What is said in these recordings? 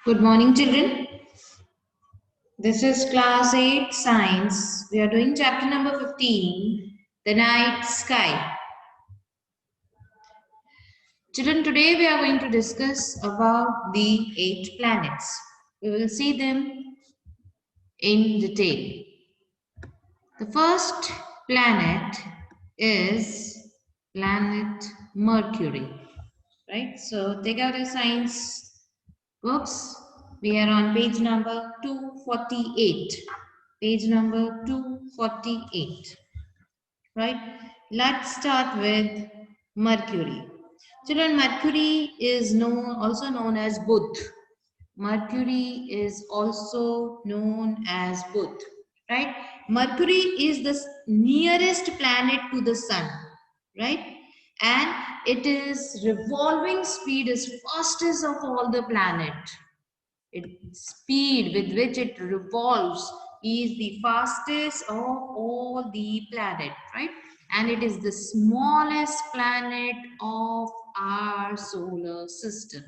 Good morning, children. This is class 8 science. We are doing chapter number 15, the night sky. Children, today we are going to discuss about the 8 planets. We will see them in detail. The first planet is planet Mercury, right? So take out your science books. We are on page number 248. Page number 248. Right? Let's start with Mercury. Children, Mercury is also known as Buddh. Mercury is also known as Buddh. Right? Mercury is the nearest planet to the sun. Right? And it is revolving speed is fastest of all the planet. Its speed with which it revolves is the fastest of all the planet, right? And it is the smallest planet of our solar system.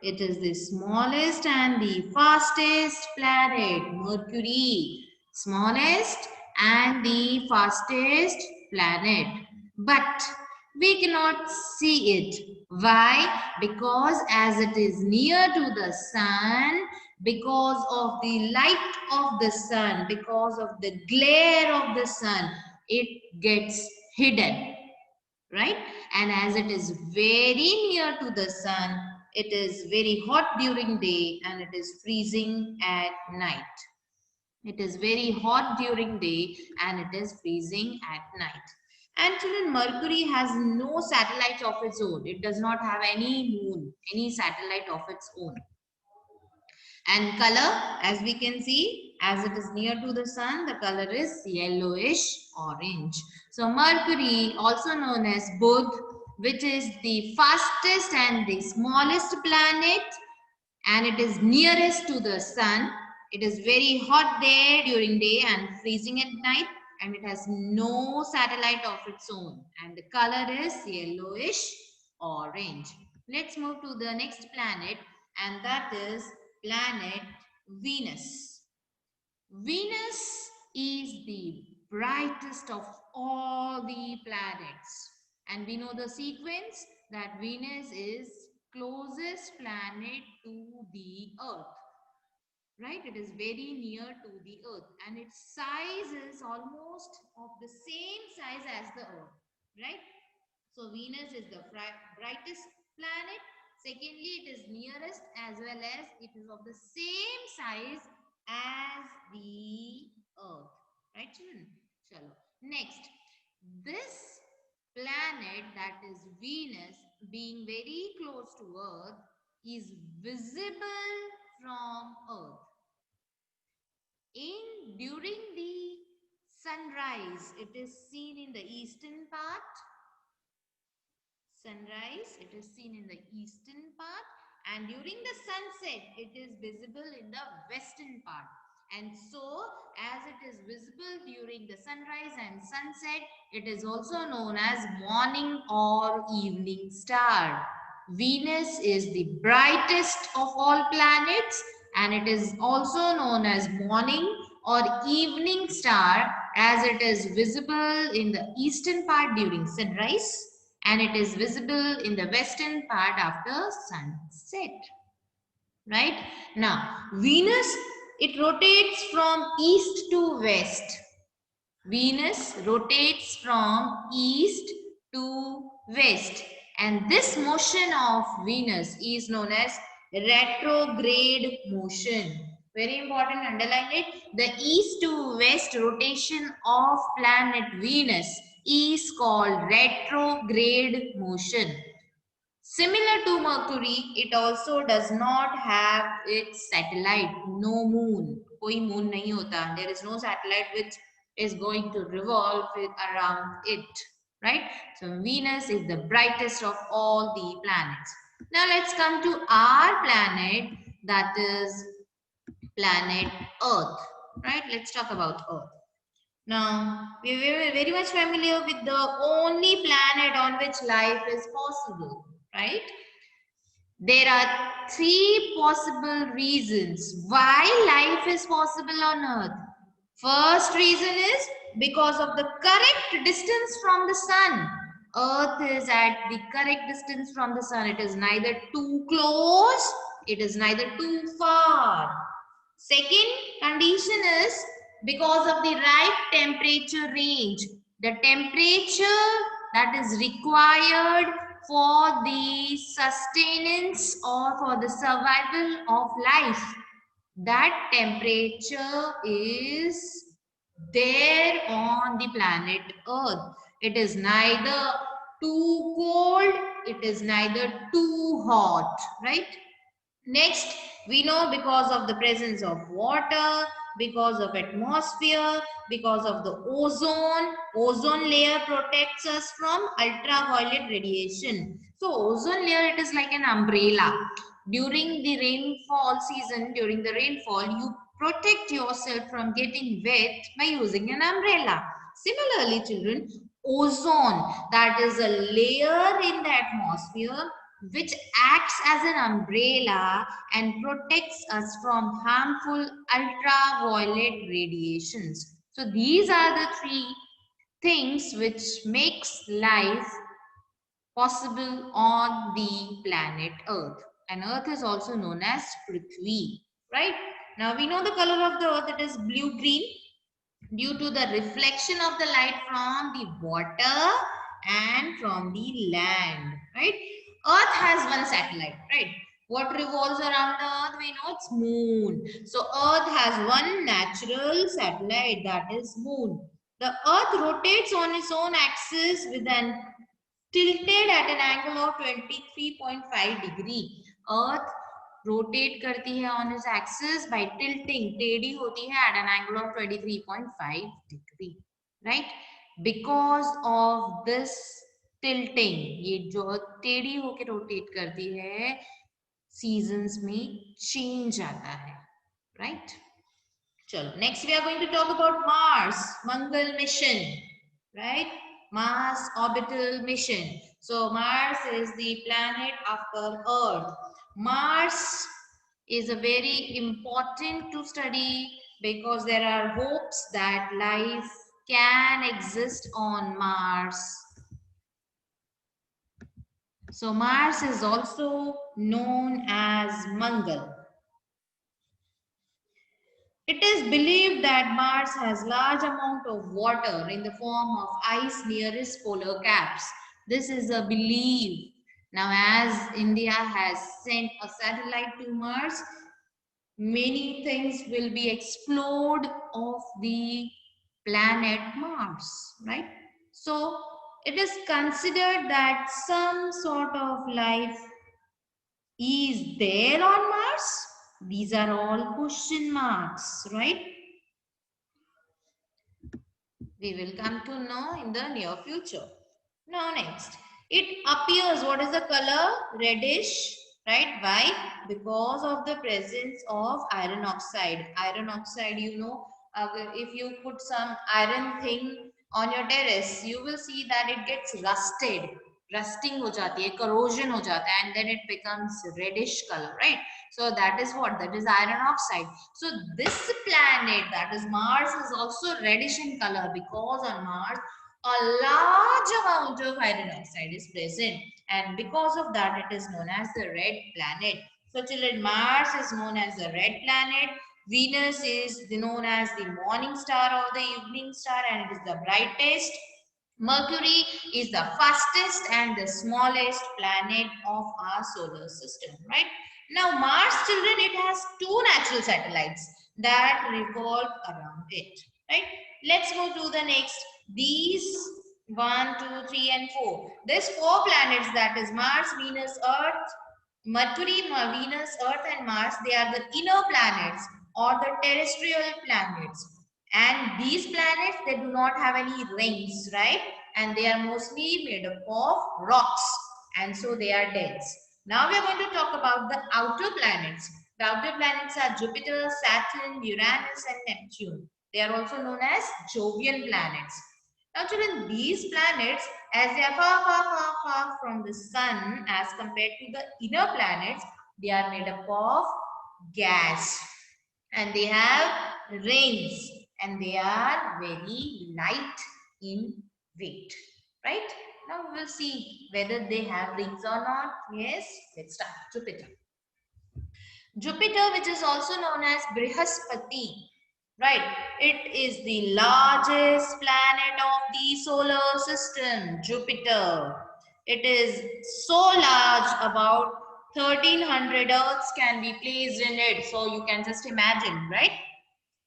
It is the smallest and the fastest planet, Mercury. Smallest and the fastest planet. But we cannot see it. Why? Because as it is near to the sun, because of the light of the sun, because of the glare of the sun, it gets hidden, right? And as it is very near to the sun, it is very hot during day and it is freezing at night. It is very hot during day and it is freezing at night. And children, Mercury has no satellite of its own. It does not have any moon, any satellite of its own. And color, as we can see, as it is near to the sun, the color is yellowish orange. So Mercury, also known as Buddh, which is the fastest and the smallest planet, and it is nearest to the sun. It is very hot there during day and freezing at night, and it has no satellite of its own, and the color is yellowish orange. Let's move to the next planet, and that is planet Venus. Venus is the brightest of all the planets, and we know the sequence that Venus is closest planet to the earth, right? It is very near to the earth and its size is almost of the same size as the earth, right? So Venus is the brightest planet. Secondly, it is nearest as well as it is of the same size as the earth, right children? Chalo. Next, this planet, that is Venus, being very close to earth, is visible from earth. During the sunrise, it is seen in the eastern part. Sunrise, it is seen in the eastern part, and during the sunset, it is visible in the western part. And so, as it is visible during the sunrise and sunset, it is also known as morning or evening star. Venus is the brightest of all planets, and it is also known as morning or evening star, as it is visible in the eastern part during sunrise and it is visible in the western part after sunset. Right? Now, Venus, it rotates from east to west. Venus rotates from east to west. And this motion of Venus is known as retrograde motion. Very important, underline it. The east to west rotation of planet Venus is called retrograde motion. Similar to Mercury, it also does not have its satellite, no moon. कोई moon नहीं होता. There is no satellite which is going to revolve around it, right? So Venus is the brightest of all the planets. Now let's come to our planet, that is planet Earth, right? Let's talk about Earth. Now, we are very much familiar with the only planet on which life is possible, right? There are three possible reasons why life is possible on Earth. First reason is because of the correct distance from the sun. Earth is at the correct distance from the sun. It is neither too close, it is neither too far. Second condition is because of the right temperature range. The temperature that is required for the sustenance or for the survival of life, that temperature is there on the planet Earth. It is neither too cold, it is neither too hot, right? Next, we know because of the presence of water, because of atmosphere, because of the ozone layer protects us from ultraviolet radiation. So ozone layer, it is like an umbrella. During the rainfall season, during the rainfall, you protect yourself from getting wet by using an umbrella. Similarly, children, ozone, that is a layer in the atmosphere which acts as an umbrella and protects us from harmful ultraviolet radiations. So these are the three things which makes life possible on the planet Earth. And Earth is also known as Prithvi, right? Now we know the color of the Earth, it is blue-green due to the reflection of the light from the water and from the land, right? Earth has one satellite, right? What revolves around the Earth? We know it's moon. So Earth has one natural satellite, that is moon. The Earth rotates on its own axis with an tilted at an angle of 23.5 degree. Earth rotate करती है on its axis by tilting, टेढ़ी होती है at an angle of 23.5 degree, right? Because of this tilting, ये जो टेढ़ी होके rotate करती है, seasons में change आता है, right? चलो, next we are going to talk about Mars, Mangal mission, right? Mars orbital mission. So Mars is the planet after Earth. Mars is a very important to study because there are hopes that life can exist on Mars. So Mars is also known as Mangal. It is believed that Mars has large amount of water in the form of ice near its polar caps. This is a belief. Now, as India has sent a satellite to Mars, many things will be explored of the planet Mars, right? So, it is considered that some sort of life is there on Mars. These are all question marks, right? We will come to know in the near future. Now next, it appears, what is the color? Reddish, right? Why? Because of the presence of iron oxide. Iron oxide, you know, if you put some iron thing on your terrace, you will see that it gets rusted. Rusting हो जाती है, corrosion हो जाता है, and then it becomes reddish color, right? So that is what? That is iron oxide. So this planet, that is Mars, is also reddish in color because on Mars a large amount of iron oxide is present, and because of that it is known as the red planet. So children, Mars is known as the red planet. Venus is known as the morning star or the evening star, and it is the brightest. Mercury is the fastest and the smallest planet of our solar system, right? Now, Mars, children, it has two natural satellites that revolve around it, right? Let's go to the next. These 1, 2, 3, and 4. There's 4 planets, that is Mars, Venus, Earth, Mercury, Venus, Earth, and Mars. They are the inner planets or the terrestrial planets. And these planets, they do not have any rings, right? And they are mostly made up of rocks. And so they are dense. Now we are going to talk about the outer planets. The outer planets are Jupiter, Saturn, Uranus, and Neptune. They are also known as Jovian planets. Now children, these planets, as they are far, far, far, far from the sun as compared to the inner planets, they are made up of gas and they have rings and they are very light in weight, right? Now we will see whether they have rings or not. Yes, let's start. Jupiter. Jupiter, which is also known as Brihaspati, right? It is the largest planet of the solar system, Jupiter. It is so large, about 1300 Earths can be placed in it. So you can just imagine, right?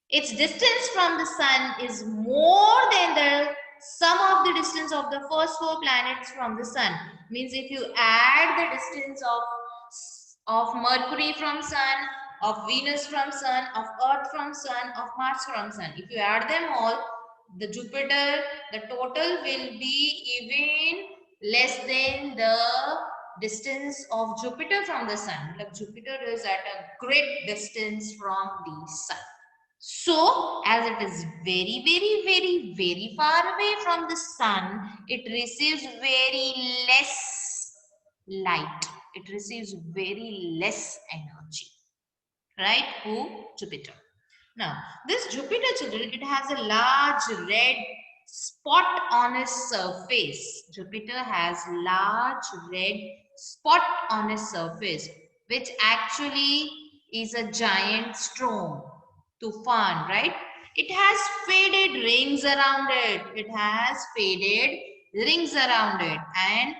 Its distance from the sun is more than the sum of the distance of the first four planets from the sun. Means if you add the distance of Mercury from sun, of Venus from sun, of Earth from sun, of Mars from sun, if you add them all, the Jupiter, the total will be even less than the distance of Jupiter from the sun. Like Jupiter is at a great distance from the sun. So, as it is very, very, very, very far away from the sun, it receives very less light. It receives very less energy. Right? Who? Jupiter. Now, this Jupiter, children, it has a large red spot on its surface. Jupiter has large red spot on its surface, which actually is a giant storm, tufan, right? It has faded rings around it. It has faded rings around it, and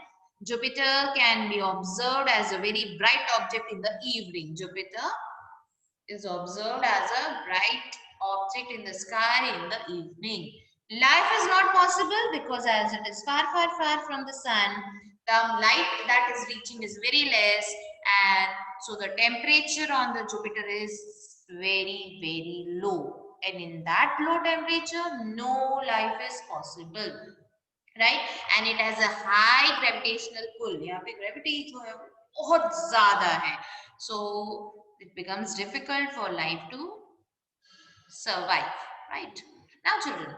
Jupiter can be observed as a very bright object in the evening. Jupiter is observed as a bright object in the sky in the evening. Life is not possible because as it is far, far, far from the sun, the light that is reaching is very less, and so the temperature on the Jupiter is very, very low. And in that low temperature, no life is possible. Right? And it has a high gravitational pull. यहाँ पे gravity जो है बहुत ज़्यादा है. So it becomes difficult for life to survive, right? Now children,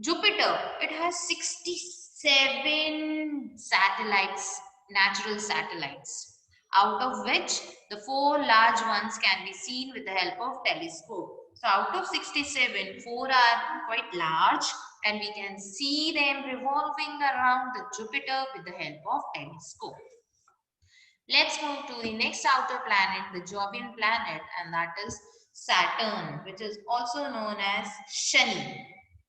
Jupiter, it has 67 satellites, natural satellites, out of which the 4 large ones can be seen with the help of telescope. So out of 67, 4 are quite large and we can see them revolving around the Jupiter with the help of telescope. Let's move to the next outer planet, the Jovian planet, and that is Saturn, which is also known as Shani,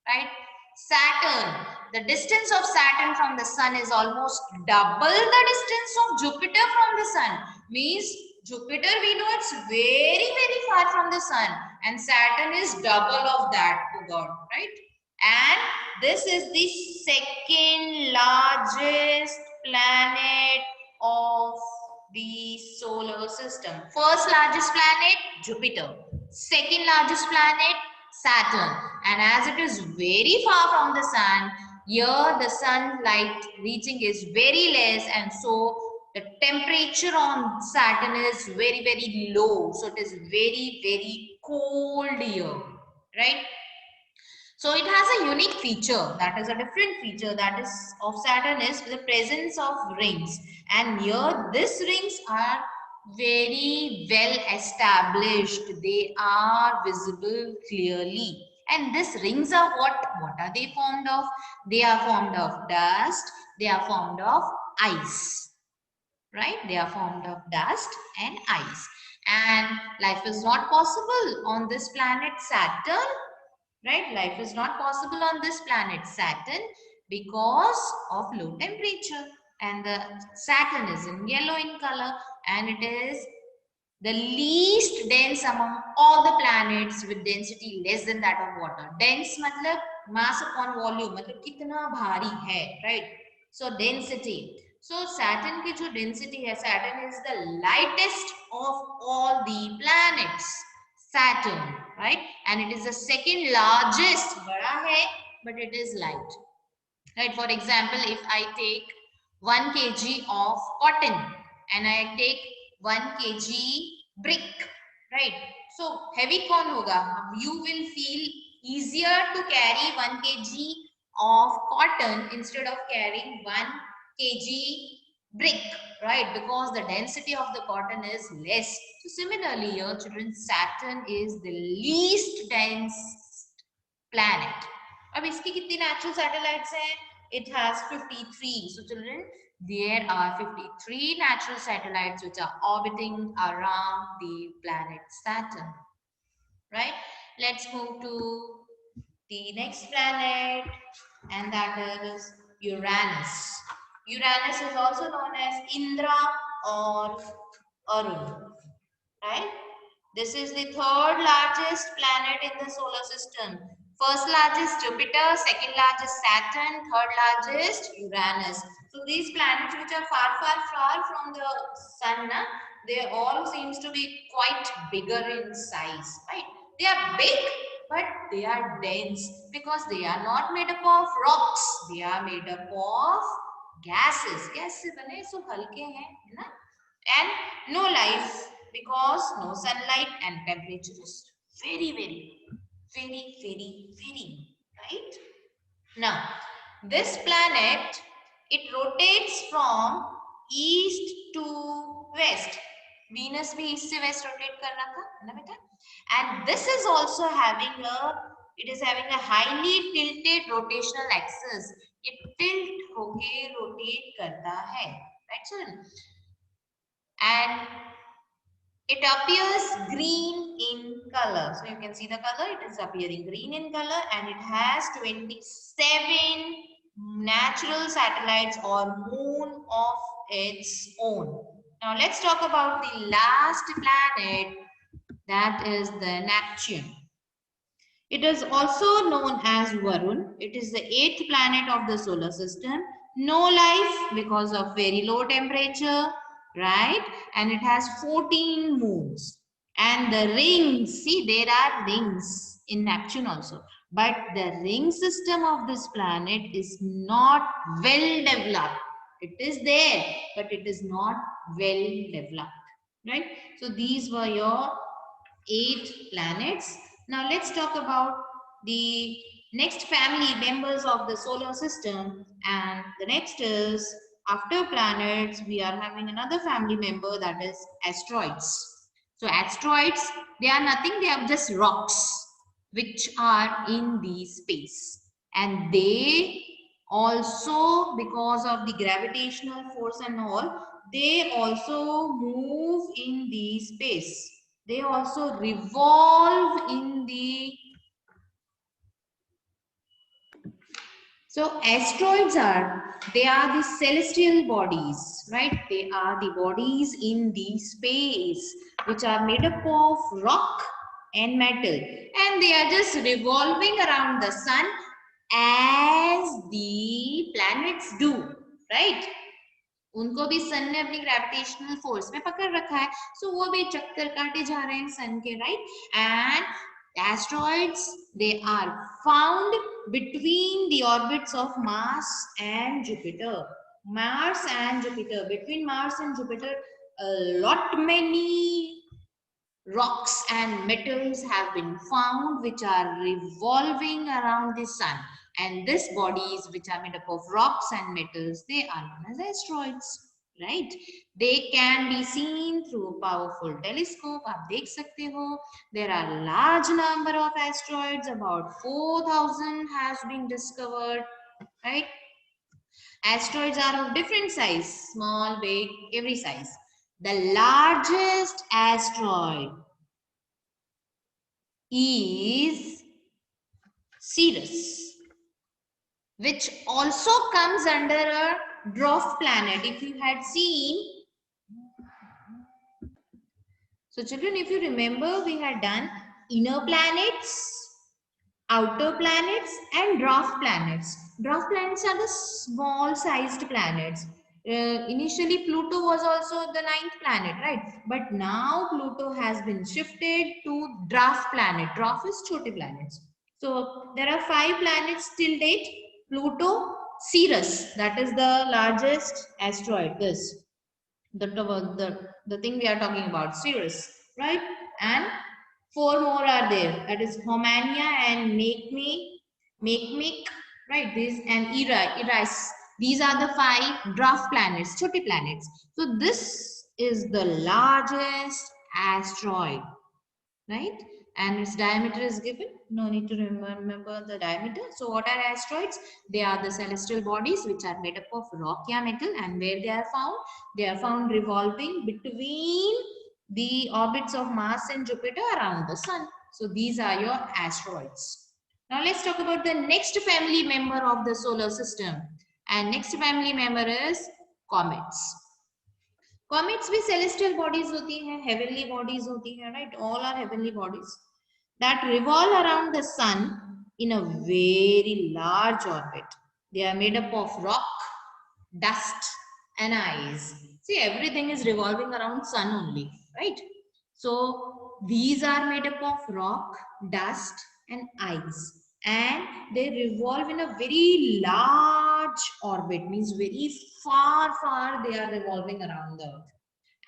right? Saturn, the distance of Saturn from the sun is almost double the distance of Jupiter from the sun. Means Jupiter, we know it's very, very far from the sun, and Saturn is double of that, oh God, right? And this is the second largest planet of the solar system. First largest planet, Jupiter. Second largest planet, Saturn. And as it is very far from the sun, here the sunlight reaching is very less, and so the temperature on Saturn is very, very low. So it is very, very cold here, right? So it has a unique feature, that is a different feature that is of Saturn is the presence of rings, and here these rings are very well established. They are visible clearly, and these rings are what are they formed of? They are formed of dust, they are formed of ice, right? They are formed of dust and ice, and life is not possible on this planet Saturn, right? Life is not possible on this planet Saturn because of low temperature, and the Saturn is in yellow in color, and it is the least dense among all the planets with density less than that of water. Dense matlab mass upon volume, matlab kitna bhari hai, right? So density. So Saturn की जो density है, Saturn is the lightest of all the planets. Saturn, right? And it is the second largest, बड़ा है, but it is light. Right? For example, if I take 1 kg of cotton and I take 1 kg brick, right? So heavy कौन होगा? You will feel easier to carry 1 kg of cotton instead of carrying 1 kg brick, right? Because the density of the cotton is less. So similarly here, children, Saturn is the least dense planet. अब इसकी कितनी natural satellites हैं? It has 53. So children, there are 53 natural satellites which are orbiting around the planet Saturn. Right? Let's move to the next planet, and that is Uranus. Uranus is also known as Indra or Arun. Right? This is the third largest planet in the solar system. First largest Jupiter, second largest Saturn, third largest Uranus. So these planets which are far from the sun, they all seems to be quite bigger in size, right? They are big, but they are dense because they are not made up of rocks. They are made up of gases. Gas से बने, so हल्के हैं, है ना? And no life because no sunlight and temperature is very, right? Now, this planet, it rotates from east to west. Venus भी east से west rotate कर रहा था, है ना बेटा? And this is also having a highly tilted rotational axis. ये tilt होके rotate करता है, right children? And it appears green in color. So you can see the color, it is appearing green in color, and it has 27 natural satellites or moon of its own. Now let's talk about the last planet, that is the Neptune. It is also known as Varun. It is the 8th planet of the solar system. No life because of very low temperature, right? And it has 14 moons. And the rings, see, there are rings in Neptune also. But the ring system of this planet is not well developed. It is there, but it is not well developed, right? So these were your 8 planets. Now let's talk about the next family members of the solar system, and the next is, after planets we are having another family member, that is asteroids. So asteroids, they are nothing, they are just rocks which are in the space, and they also, because of the gravitational force and all, they also move in the space. They also revolve in the... So asteroids they are the celestial bodies, right? They are the bodies in the space which are made up of rock and metal, and they are just revolving around the sun as the planets do, right? उनको भी सन ने अपनी gravitational force में पकड़ रखा है, सो वो भी चक्कर काटे जा रहे हैं सन के, right? And asteroids, they are found between the orbits of Mars and Jupiter. Between Mars and Jupiter, a lot many rocks and metals have been found which are revolving around the sun, and these bodies which are made up of rocks and metals, they are known as asteroids, right? They can be seen through a powerful telescope. आप देख सकते हो, there are large number of asteroids, about 4,000 has been discovered, right? Asteroids are of different size, small, big, every size. The largest asteroid is Ceres, which also comes under a dwarf planet. If you had seen, so children, if you remember, we had done inner planets, outer planets and dwarf planets. Dwarf planets are the small sized planets. Initially Pluto was also the 9th planet, right? But now Pluto has been shifted to dwarf planet. Dwarf is छोटे planets. So there are 5 planets till date. Pluto, Ceres, that is the largest asteroid. This the thing we are talking about, Ceres, right? And 4 more are there. That is Homania and Makemake, right? This and Eris. These are the 5 dwarf planets, छोटे planets. So this is the largest asteroid, right? And its diameter is given. No need to remember the diameter. So what are asteroids? They are the celestial bodies which are made up of rock or metal, and where they are found? They are found revolving between the orbits of Mars and Jupiter around the sun. So these are your asteroids. Now let's talk about the next family member of the solar system. And next family member is comets. Comets भी celestial bodies होती हैं, heavenly bodies होती हैं, right? All are heavenly bodies that revolve around the sun in a very large orbit. They are made up of rock, dust, and ice. See, everything is revolving around sun only, right? So these are made up of rock, dust, and ice, and they revolve in a very large orbit, means very far they are revolving around the earth.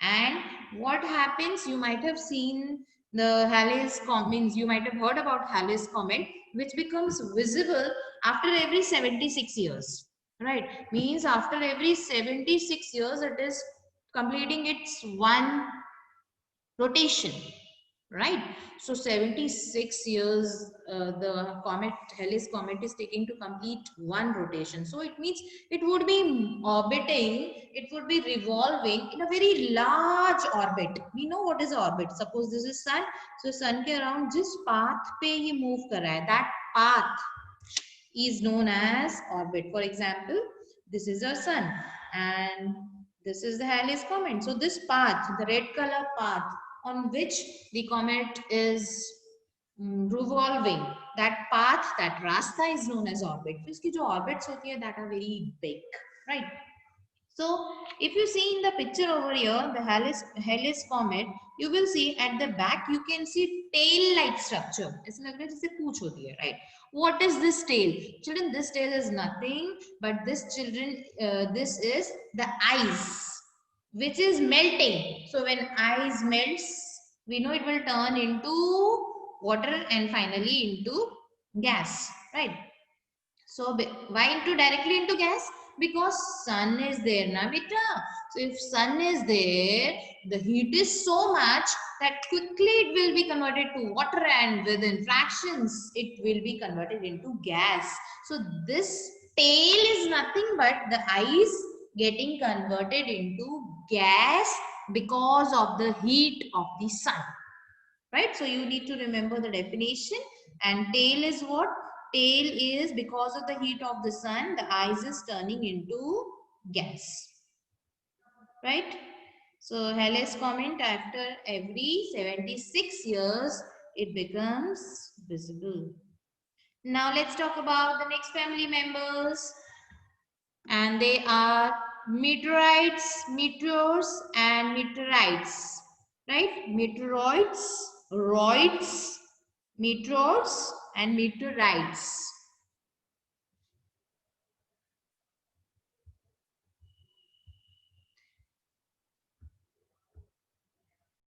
And what happens, you might have seen the Halley's comet, means you might have heard about Halley's comet, which becomes visible after every 76 years, right? Means after every 76 years it is completing its one rotation, right? So 76 years the comet, Halley's comet, is taking to complete one rotation. So it means it would be orbiting, it would be revolving in a very large orbit. We know what is orbit. Suppose this is sun, so sun के around जिस path पे ये move कर रहा है, that path is known as orbit. For example, this is our sun and this is the Halley's comet. So this path, the red color path on which the comet is revolving, that path, that rasta is known as orbit. इसकी जो orbits होती है, that are very big, right? So if you see in the picture over here, the Halley's comet, you will see at the back you can see tail-like structure. ऐसा लग रहा है जैसे पूंछ होती है, right? What is this tail? Children, this tail is nothing but this is the ice which is melting. So when ice melts, we know it will turn into water and finally into gas, right? So why directly into gas? Because sun is there, na beta. So if sun is there, the heat is so much that quickly it will be converted to water, and within fractions it will be converted into gas. So this tail is nothing but the ice getting converted into gas because of the heat of the sun. Right? So you need to remember the definition. And tail is what? Tail is because of the heat of the sun, the ice is turning into gas. Right? So Halley's comet, after every 76 years, it becomes visible. Now let's talk about the next family members. And they are meteorites, meteors, and meteorites. Right? Meteoroids, roids, meteors, and meteorites.